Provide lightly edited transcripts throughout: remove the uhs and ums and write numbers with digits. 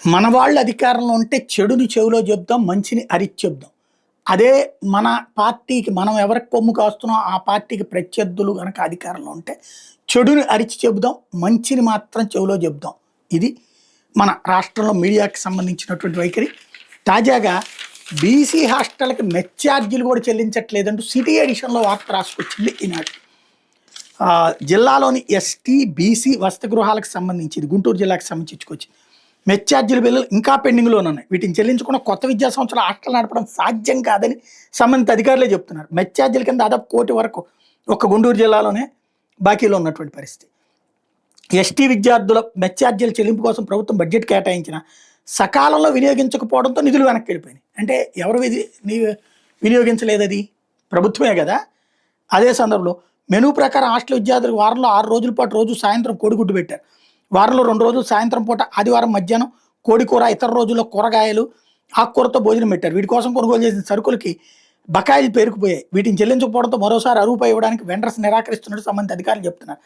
మన వాళ్ళు అధికారంలో ఉంటే చెడుని చెవిలో చెప్దాం, మంచిని అరిచి చెప్దాం. అదే మన పార్టీకి మనం ఎవరికి కొమ్ము కాస్తున్నామో ఆ పార్టీకి ప్రత్యర్థులు గనక అధికారంలో ఉంటే చెడుని అరిచి చెబుదాం, మంచిని మాత్రం చెవిలో చెప్దాం. ఇది మన రాష్ట్రంలో మీడియాకి సంబంధించినటువంటి వైఖరి. తాజాగా బీసీ హాస్టల్కి మెస్ ఛార్జీలు కూడా చెల్లించట్లేదంటూ సిటీ ఎడిషన్లో వార్త రాసుకొచ్చింది ఈనాడు. జిల్లాలోని ఎస్టీ, బీసీ వసతి గృహాలకు సంబంధించి ఇది గుంటూరు జిల్లాకు సంబంధించుకొచ్చింది. మెస్ ఛార్జీల బిల్లులు ఇంకా పెండింగ్లోనే ఉన్నాయి. వీటిని చెల్లించకుండా కొత్త విద్యా సంవత్సరాలు హాస్టల్ నడపడం సాధ్యం కాదని సంబంధిత అధికారులే చెప్తున్నారు. మెస్ ఛార్జీల కింద దాదాపు 1 కోటి వరకు ఒక్క గుంటూరు జిల్లాలోనే బాకీలో ఉన్నటువంటి పరిస్థితి. ఎస్టీ విద్యార్థుల మెస్ ఛార్జీల చెల్లింపు కోసం ప్రభుత్వం బడ్జెట్ కేటాయించిన సకాలంలో వినియోగించకపోవడంతో నిధులు వెనక్కి వెళ్ళిపోయినాయి. అంటే ఎవరు వినియోగించలేదు? అది ప్రభుత్వమే కదా. అదే సందర్భంలో మెనూ ప్రకారం హాస్టల్ విద్యార్థులకు వారంలో 6 రోజుల పాటు రోజు సాయంత్రం కోడిగుడ్డు పెట్టారు. వారంలో 2 రోజులు సాయంత్రం పూట, ఆదివారం మధ్యాహ్నం కోడి కూర, ఇతర రోజుల్లో కూరగాయలు, ఆకుకూరతో భోజనం పెట్టారు. వీటి కోసం కొనుగోలు చేసిన సరుకులకి బకాయిలు పేరుకుపోయాయి. వీటిని చెల్లించకపోవడంతో మరోసారి రూపాయి ఇవ్వడానికి వెండర్స్ నిరాకరిస్తున్నట్టు సంబంధిత అధికారులు చెప్తున్నారు.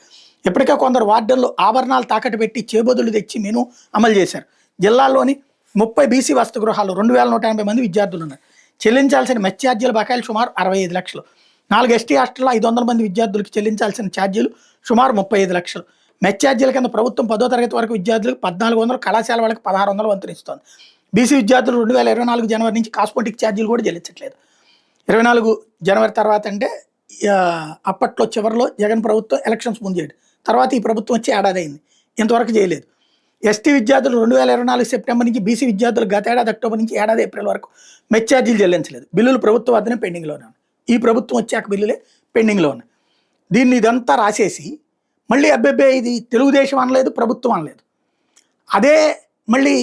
ఇప్పటికే కొందరు వార్డుల్లో ఆభరణాలు తాకట్టు పెట్టి చేబదులు తెచ్చి మెనూ అమలు చేశారు. జిల్లాలోని 30 బీసీ వసతి గృహాలు 2180 మంది విద్యార్థులు ఉన్నారు. చెల్లించాల్సిన మెస్ ఛార్జీల బకాయిలు సుమారు 65 లక్షలు. 4 ఎస్టీ హాస్టల్లో 500 మంది విద్యార్థులకు చెల్లించాల్సిన ఛార్జీలు సుమారు 35 లక్షలు. మెస్ ఛార్జీల కింద ప్రభుత్వం 10వ తరగతి వరకు విద్యార్థులకు 1400, కళాశాల వాళ్ళకి 1600 వంతునిస్తోంది. బీసీ విద్యార్థులు 2024 జనవరి నుంచి కాస్మోటిక్ ఛార్జీలు కూడా చెల్లించట్లేదు. 24 జనవరి తర్వాత అంటే అప్పట్లో చివరిలో జగన్ ప్రభుత్వం ఎలక్షన్స్ ముందు చేయడు. తర్వాత ఈ ప్రభుత్వం వచ్చి ఏడాది అయింది, ఇంతవరకు చేయలేదు. ఎస్టీ విద్యార్థులు 2024 సెప్టెంబర్ నుంచి, బీసీ విద్యార్థులు గత ఏడాది అక్టోబర్ నుంచి ఏడాది ఏప్రిల్ వరకు మెస్ ఛార్జీలు చెల్లించలేదు. బిల్లులు ప్రభుత్వం వద్దనే పెండింగ్లోనే ఉన్నాయి. ఈ ప్రభుత్వం వచ్చాక బిల్లులే పెండింగ్లో ఉన్నాయి. దీన్ని ఇదంతా రాసేసి మళ్ళీ అబ్బెబ్బే ఇది తెలుగుదేశం అనలేదు, ప్రభుత్వం అనలేదు. అదే మళ్ళీ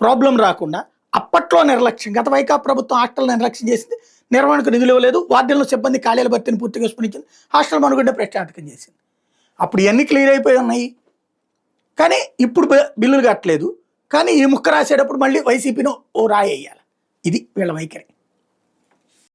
ప్రాబ్లం రాకుండా అప్పట్లో నిర్లక్ష్యం, గత వైకాపా ప్రభుత్వం హాస్టల్ నిర్లక్ష్యం చేసింది, నిర్వహణకు నిధులు ఇవ్వలేదు, వార్డుల్లో సిబ్బంది ఖాళీల భర్తీని పూర్తిగా విస్మరించింది, హాస్టల్ మనుగడ ప్రశ్నార్థకం చేసింది. అప్పుడు ఇవన్నీ క్లియర్ అయిపోయి ఉన్నాయి. కానీ ఇప్పుడు బిల్లులు కట్టలేదు. కానీ ఈ ముక్క రాసేటప్పుడు మళ్ళీ వైసీపీను ఓ రాయి వేయాలి. ఇది వీళ్ళ వైఖరి.